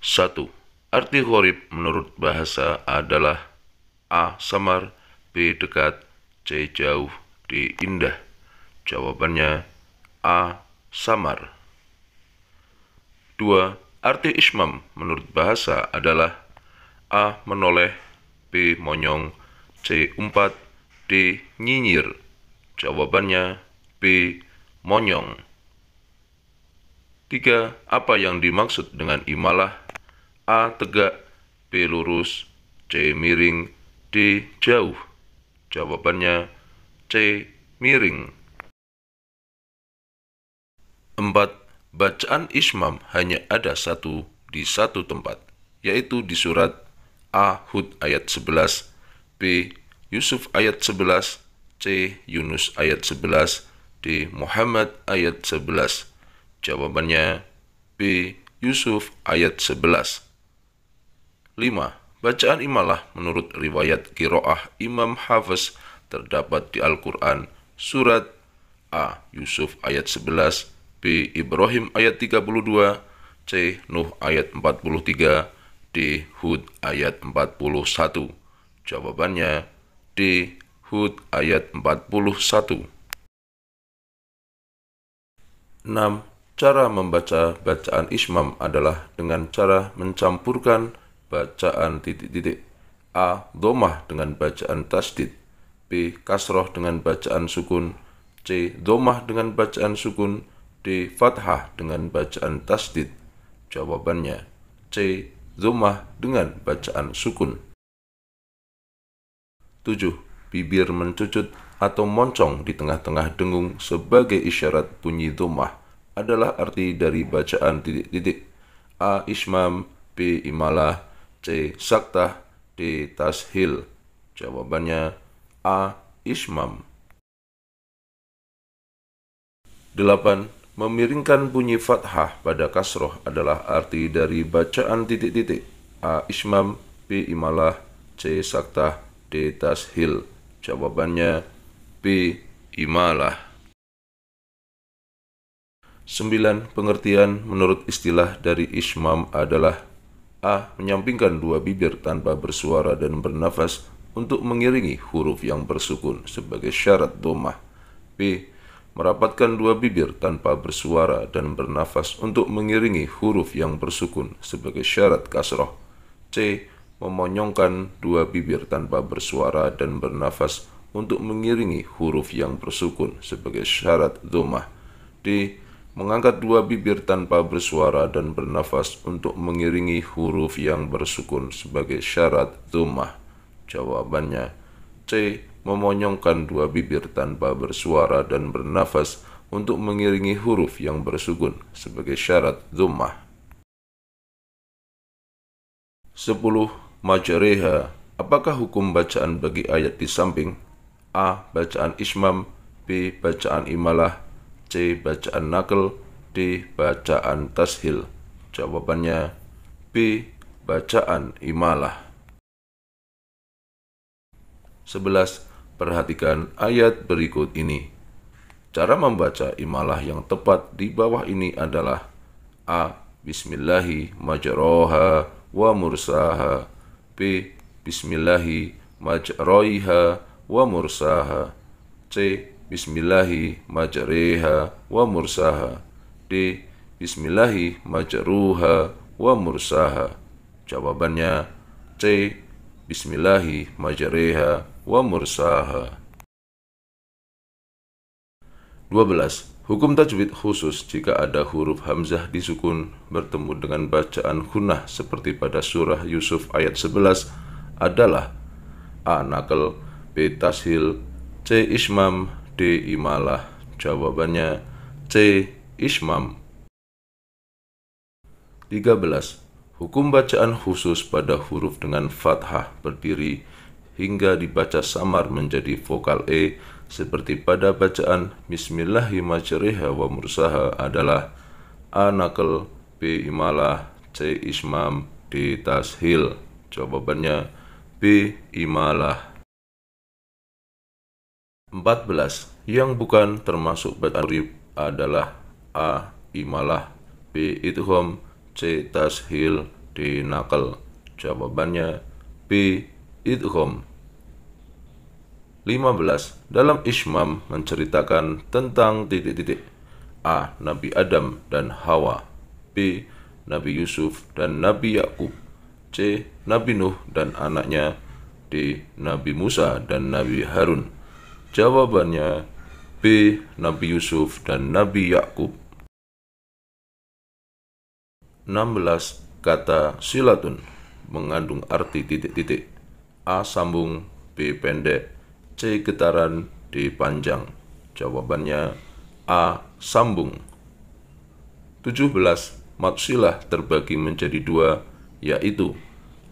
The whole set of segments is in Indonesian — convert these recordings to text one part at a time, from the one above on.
1. Arti gharib menurut bahasa adalah A. Samar, B. Dekat, C. Jauh, D. Indah. Jawabannya A. Samar. 2. Arti ismam menurut bahasa adalah A. Menoleh, B. Monyong, C. Umpat, D. Nyinyir. Jawabannya B. Monyong. 3. Apa yang dimaksud dengan imalah? A. Tegak, B. Lurus, C. Miring, D. Jauh. Jawabannya C. Miring. 4. Bacaan ismam hanya ada di satu tempat, yaitu di surat A. Hud ayat 11, B. Yusuf ayat 11, C. Yunus ayat 11, D. Muhammad ayat 11. Jawabannya B. Yusuf ayat 11. 5. Bacaan imalah menurut riwayat qiraah Imam Hafiz terdapat di Al-Quran surat A. Yusuf ayat 11, B. Ibrahim ayat 32, C. Nuh ayat 43, D. Hud ayat 41. Jawabannya D. Hud ayat 41. 6. Cara membaca bacaan ismam adalah dengan cara mencampurkan bacaan titik-titik. A. Dhammah dengan bacaan tasdid, B. Kasroh dengan bacaan sukun, C. Dhammah dengan bacaan sukun, D. Fathah dengan bacaan tasdid. Jawabannya C. Dhammah dengan bacaan sukun. 7. Bibir mencucut atau moncong di tengah-tengah dengung sebagai isyarat bunyi dhammah adalah arti dari bacaan titik-titik. A. Ismam, B. Imalah, C. Saktah, D. Tashil. Jawabannya A. Ismam. 8. Memiringkan bunyi fathah pada kasroh adalah arti dari bacaan titik-titik. A. Ismam, B. Imalah, C. Saktah, D. Tashil. Jawabannya B. Imalah. 9. Pengertian menurut istilah dari ismam adalah A. Menyampingkan dua bibir tanpa bersuara dan bernafas untuk mengiringi huruf yang bersukun sebagai syarat dhammah. B. Merapatkan dua bibir tanpa bersuara dan bernafas untuk mengiringi huruf yang bersukun sebagai syarat kasroh. C. Memonyongkan dua bibir tanpa bersuara dan bernafas untuk mengiringi huruf yang bersukun sebagai syarat dhammah. D. Mengangkat dua bibir tanpa bersuara dan bernafas untuk mengiringi huruf yang bersukun sebagai syarat dhammah. Jawabannya C. Memonyongkan dua bibir tanpa bersuara dan bernafas untuk mengiringi huruf yang bersukun sebagai syarat dhammah. 10. Majreha. Apakah hukum bacaan bagi ayat di samping? A. Bacaan ismam, B. Bacaan imalah, C. Bacaan nakal, D. Bacaan tashil. Jawabannya B. Bacaan imalah. 11. Perhatikan ayat berikut ini. Cara membaca imalah yang tepat di bawah ini adalah A. Bismillahi majroha wa mursaha, B. Bismillahi majroiha wa mursaha, C. Bismillahi majreha wa mursaha, D. Bismillahi majruha wa mursaha. Jawabannya C. Bismillahi majreha wa mursaha. 12. Hukum tajwid khusus jika ada huruf hamzah disukun bertemu dengan bacaan gunnah seperti pada surah Yusuf ayat 11 adalah A. Nakal, B. Tashil, C. Ismam, D. Imalah. Jawabannya C. Ismam. 13. Hukum bacaan khusus pada huruf dengan fathah berdiri hingga dibaca samar menjadi vokal E seperti pada bacaan Bismillahirrahmanirrahim wa mursaha adalah A. Nakal, B. Imalah, C. Ismam, D. Tashil. Jawabannya B. Imalah. 14. Yang bukan termasuk bacaan gharib adalah A. Imalah, B. Idgham, C. Tashil, D. Nakal. Jawabannya B. Idgham. 15. Dalam Ishmam menceritakan tentang titik-titik. A. Nabi Adam dan Hawa. B. Nabi Yusuf dan Nabi Yakub. C. Nabi Nuh dan anaknya. D. Nabi Musa dan Nabi Harun. Jawabannya B. Nabi Yusuf dan Nabi Yakub. 16. Kata silatun mengandung arti titik-titik. A. Sambung. B. Pendek. C. Getaran. D. Panjang. Jawabannya A. Sambung. 17. Mad silah terbagi menjadi dua, yaitu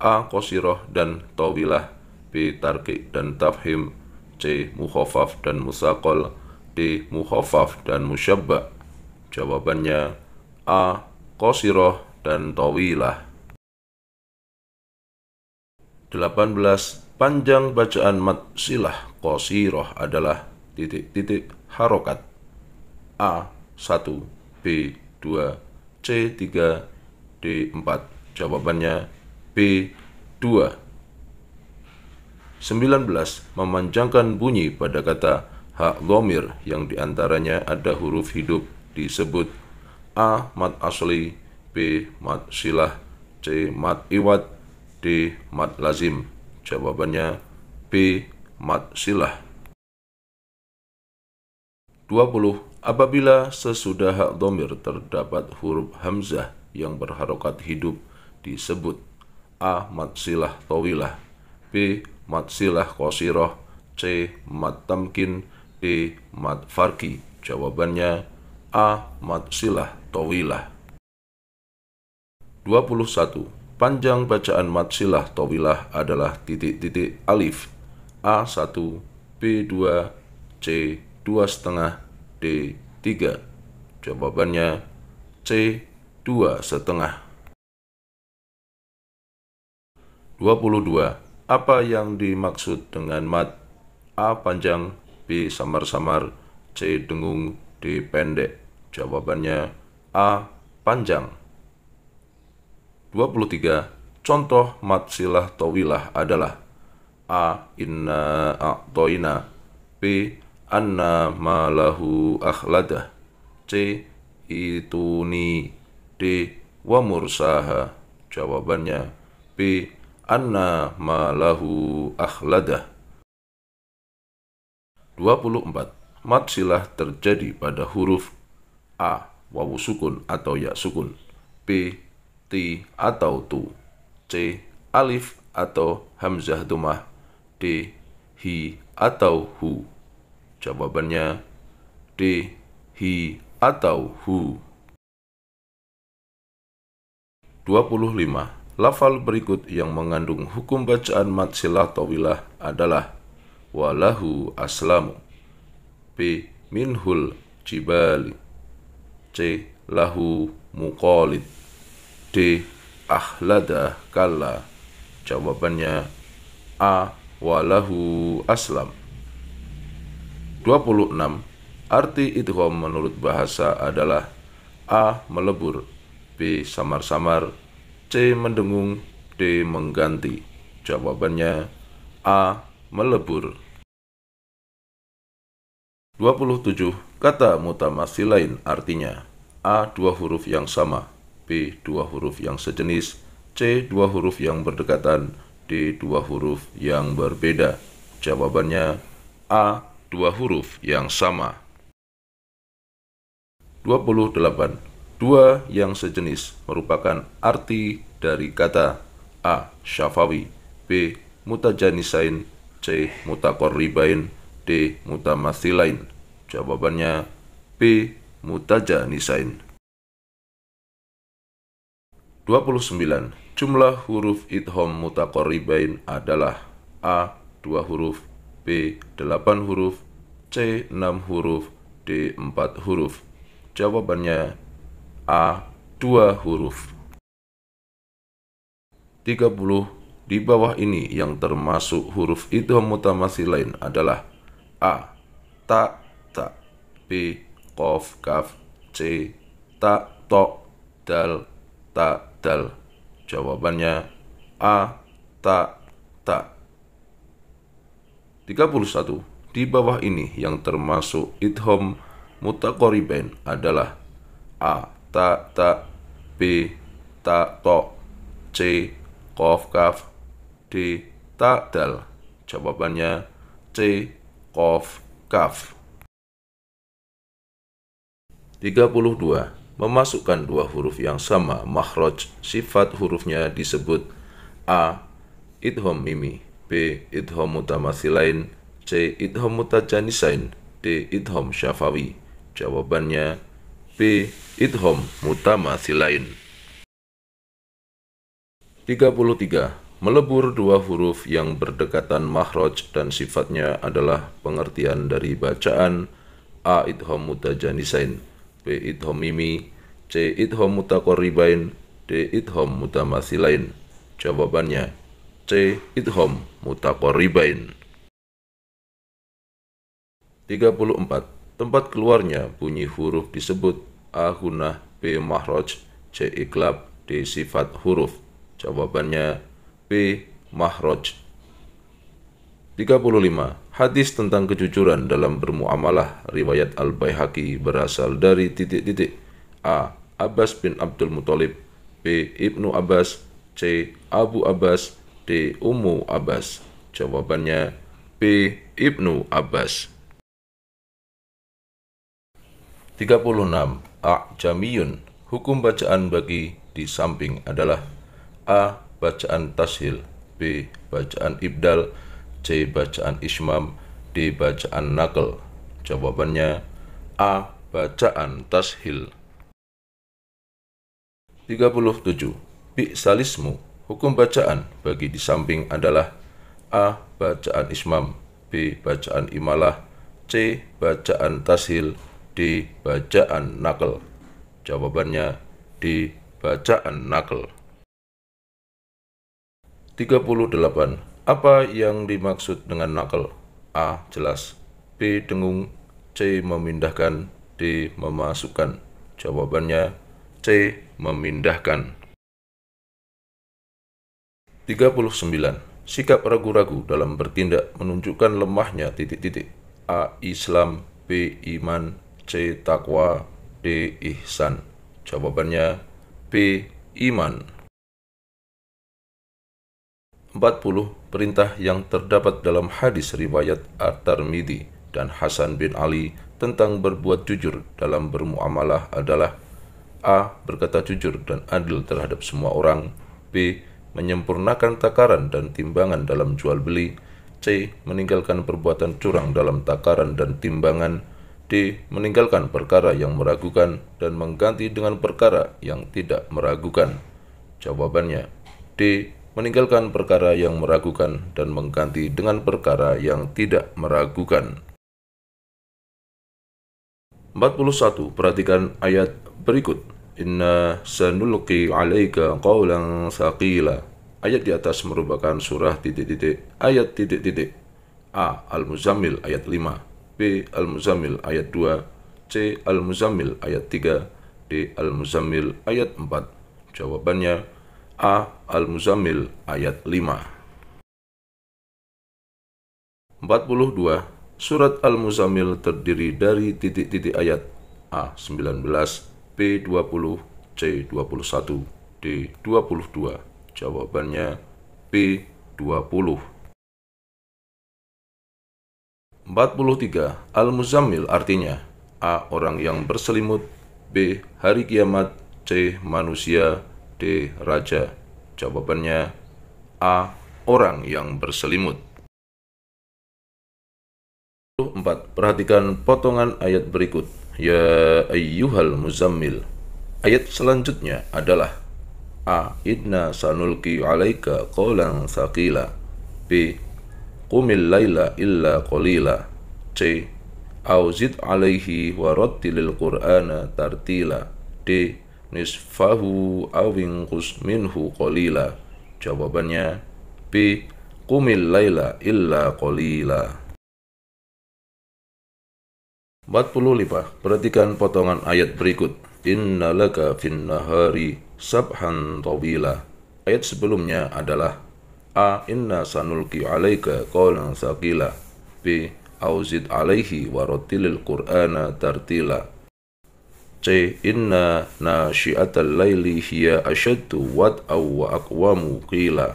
A. Qasirah dan tawilah. B. Tarqiq dan tafhim. C. Mukhaffaf dan musaqqal. D. Mukhaffaf dan musyabba. Jawabannya A. Qasirah dan tawilah. 18. Panjang bacaan mad silah qasirah adalah titik-titik harokat. A. 1, B. 2, C. 3, D. 4. Jawabannya B. 2. 19. Memanjangkan bunyi pada kata hak dhamir yang diantaranya ada huruf hidup disebut A. Mad asli. B. Mad silah. C. Mad iwad. D. Mad lazim. Jawabannya B. Mad silah. 20. Apabila sesudah hak dhamir terdapat huruf hamzah yang berharokat hidup disebut A. Mad silah tawilah. B. Mad silah qasirah. C. Mad tamkin. D. Mad farqi. Jawabannya A. Mad silah tawilah. 21. Panjang bacaan mad silah tawilah adalah titik-titik alif. A. 1, B. 2, C. 2,5, D. 3. Jawabannya C. 2,5. 22. Apa yang dimaksud dengan mad? A. Panjang. B. Samar-samar. C. Dengung. D. Pendek. Jawabannya A. Panjang. 23. Contoh mad silah tawilah adalah A. Inna a'toina. B. Anna malahu akhladah. C. Ituni. D. Wa mursaha. Jawabannya B. Anna malahu akhladah. 24. Mad silah terjadi pada huruf A. Wawu sukun atau ya sukun. B. Ti atau tu. C. Alif atau hamzah dhammah. D. Hi atau hu. Jawabannya D. Hi atau hu. 25. Lafal berikut yang mengandung hukum bacaan mad silah tawilah adalah walahu aslamu. B. Minhul jibali. C. Lahu muqalid. D. Ahlada kalla. Jawabannya A. Walahu aslam. 26. Arti idgham menurut bahasa adalah A. Melebur. B. Samar-samar. C. Mendengung. D. Mengganti. Jawabannya A. Melebur. 27. Kata mutamatsilain artinya A. Dua huruf yang sama. B. Dua huruf yang sejenis. C. Dua huruf yang berdekatan. D. Dua huruf yang berbeda. Jawabannya A. Dua huruf yang sama. 28. Dua yang sejenis merupakan arti dari kata A. Syafawi. B. Mutajanisain. C. Mutaqarribain. D. Mutamatsilain. Jawabannya B. Mutajanisain. 29. Jumlah huruf idgham mutaqarribain adalah A. 2 huruf. B. 8 huruf. C. 6 huruf. D. 4 huruf. Jawabannya A. 2 huruf. 30. Di bawah ini yang termasuk huruf idgham mutamatsilain adalah A. Ta, ta. B. Qaf, kaf. C. Ta, to. Dal, ta, dal. Jawabannya A. Ta. 31. Di bawah ini yang termasuk idgham mutaqaribain adalah A. Ta, B. Ta, to, C. Qaf, kaf, D. Ta, dal. Jawabannya C. Qaf, kaf. 32. Memasukkan dua huruf yang sama makhraj, sifat hurufnya disebut A. Idgham mimi, B. Idgham mutamatsilain, C. Idgham mutajanisain, D. Idgham syafawi. Jawabannya B. Idgham mutamatsilain. 33. Melebur dua huruf yang berdekatan makhraj dan sifatnya adalah pengertian dari bacaan A. Idgham mutajanisain, B. Idgham mimi, C. Idgham mutaqarribain, D. Idgham mutamatsilain. Jawabannya C. Idgham mutaqarribain. 34. Tempat keluarnya bunyi huruf disebut A. Gunnah, B. Makhraj, C. Iqlab, D. Sifat huruf. Jawabannya B. Makhraj. 35. Hadis tentang kejujuran dalam bermuamalah riwayat Al-Baihaqi berasal dari titik-titik A. Abbas bin Abdul Muthalib, B. Ibnu Abbas, C. Abu Abbas, D. Ummu Abbas. Jawabannya B. Ibnu Abbas. 36. A'jamiyun. Hukum bacaan bagi di samping adalah A. Bacaan tashil, B. Bacaan ibdal, C. Bacaan ismam, D. Bacaan naql. Jawabannya A. Bacaan tashil. 37. Bi'salismu. Hukum bacaan bagi di samping adalah A. Bacaan ismam, B. Bacaan imalah, C. Bacaan tashil, D. Bacaan naql. Jawabannya D. Bacaan naql. 38. Apa yang dimaksud dengan naql? A. Jelas, B. Dengung, C. Memindahkan, D. Memasukkan. Jawabannya C. Memindahkan. 39. Sikap ragu-ragu dalam bertindak menunjukkan lemahnya titik-titik. A. Islam, B. Iman, C. Taqwa, D. Ihsan. Jawabannya B. Iman. 40. Perintah yang terdapat dalam hadis riwayat At-Tirmidzi dan Hasan bin Ali tentang berbuat jujur dalam bermuamalah adalah A. Berkata jujur dan adil terhadap semua orang, B. Menyempurnakan takaran dan timbangan dalam jual beli, C. Meninggalkan perbuatan curang dalam takaran dan timbangan, D. Meninggalkan perkara yang meragukan dan mengganti dengan perkara yang tidak meragukan. Jawabannya D. Meninggalkan perkara yang meragukan dan mengganti dengan perkara yang tidak meragukan. 41. Perhatikan ayat berikut. Inna sanulqi 'alaika qawlan tsaqila. Ayat di atas merupakan surah ayat A. Al-Muzammil ayat 5, B. Al-Muzammil ayat 2, C. Al-Muzammil ayat 3, D. Al-Muzammil ayat 4. Jawabannya A. Al-Muzammil ayat 5. 42. Surat Al-Muzammil terdiri dari titik-titik ayat A. 19, B. 20, C. 21, D. 22. Jawabannya B. 20. 43. Al-Muzammil artinya A. Orang yang berselimut, B. Hari kiamat, C. Manusia, D. Raja. Jawabannya A. Orang yang berselimut. 4. Perhatikan potongan ayat berikut. Ya ayyuhal muzammil. Ayat selanjutnya adalah A. Inna sanulqi 'alaika qawlan tsaqila, B. Qumil laila illa qalila, C. Auzid 'alaihi wa rattilil qur'ana tartila, D. Nisfahu awinqus minhu qalila. Jawabannya B. Qumil laila illa qalila. 45. Perhatikan potongan ayat berikut. Inna laka fin nahari sabhan tawila. Ayat sebelumnya adalah A. Inna sanulqi alaika qawlan tsaqila. B. Auzid alaihi warattilil qur'ana tartila. C. Inna nasyi'atal laili hiya asyaddu wad'aw wa aqwamu qila.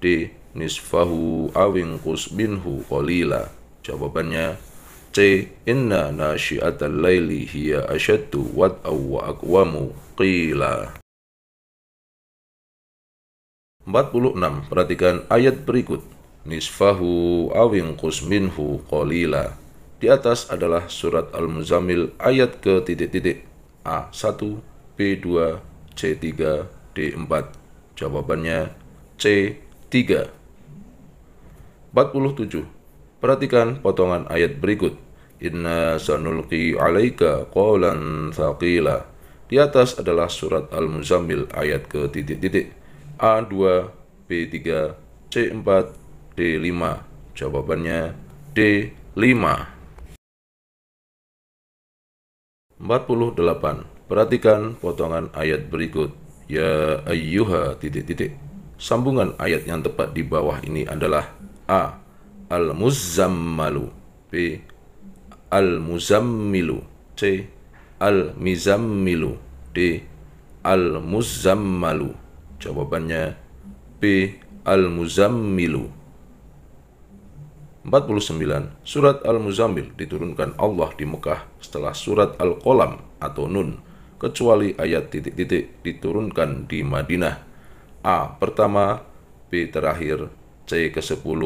D. Nisfahu awinqus minhu qalila. Jawabannya C. Inna nasyi'atal laili hiya asyaddu wad'aw wa aqwamu qila. 46. Perhatikan ayat berikut. Nisfahu awinqus minhu qalila. Di atas adalah surat Al-Muzammil ayat ke titik-titik. A1, B2, C3, D4. Jawabannya C3. 47. Perhatikan potongan ayat berikut. Inna sanulqi alaika qawlan tsaqila. Di atas adalah surat Al-Muzammil ayat ke titik-titik. A2, B3, C4, D5. Jawabannya D5. 48. Perhatikan potongan ayat berikut. Ya ayyuha titik-titik. Sambungan ayat yang tepat di bawah ini adalah A. Al-Muzammalu. B. Al-Muzammilu. C. Al-Mizammilu. D. Al-Muzammalu. Jawabannya B. Al-Muzammilu. 49. Surat Al-Muzammil diturunkan Allah di Mekah setelah surat Al-Qalam atau Nun, kecuali ayat titik-titik diturunkan di Madinah. A. Pertama, B. Terakhir, C. ke-10,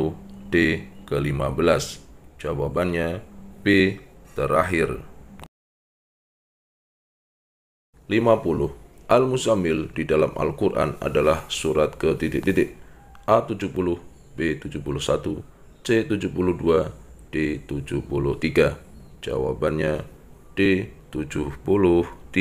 D. ke-15. Jawabannya B. Terakhir. 50. Al-Muzammil di dalam Al-Quran adalah surat ke titik-titik. A70, B71, C72, D73. Jawabannya D73.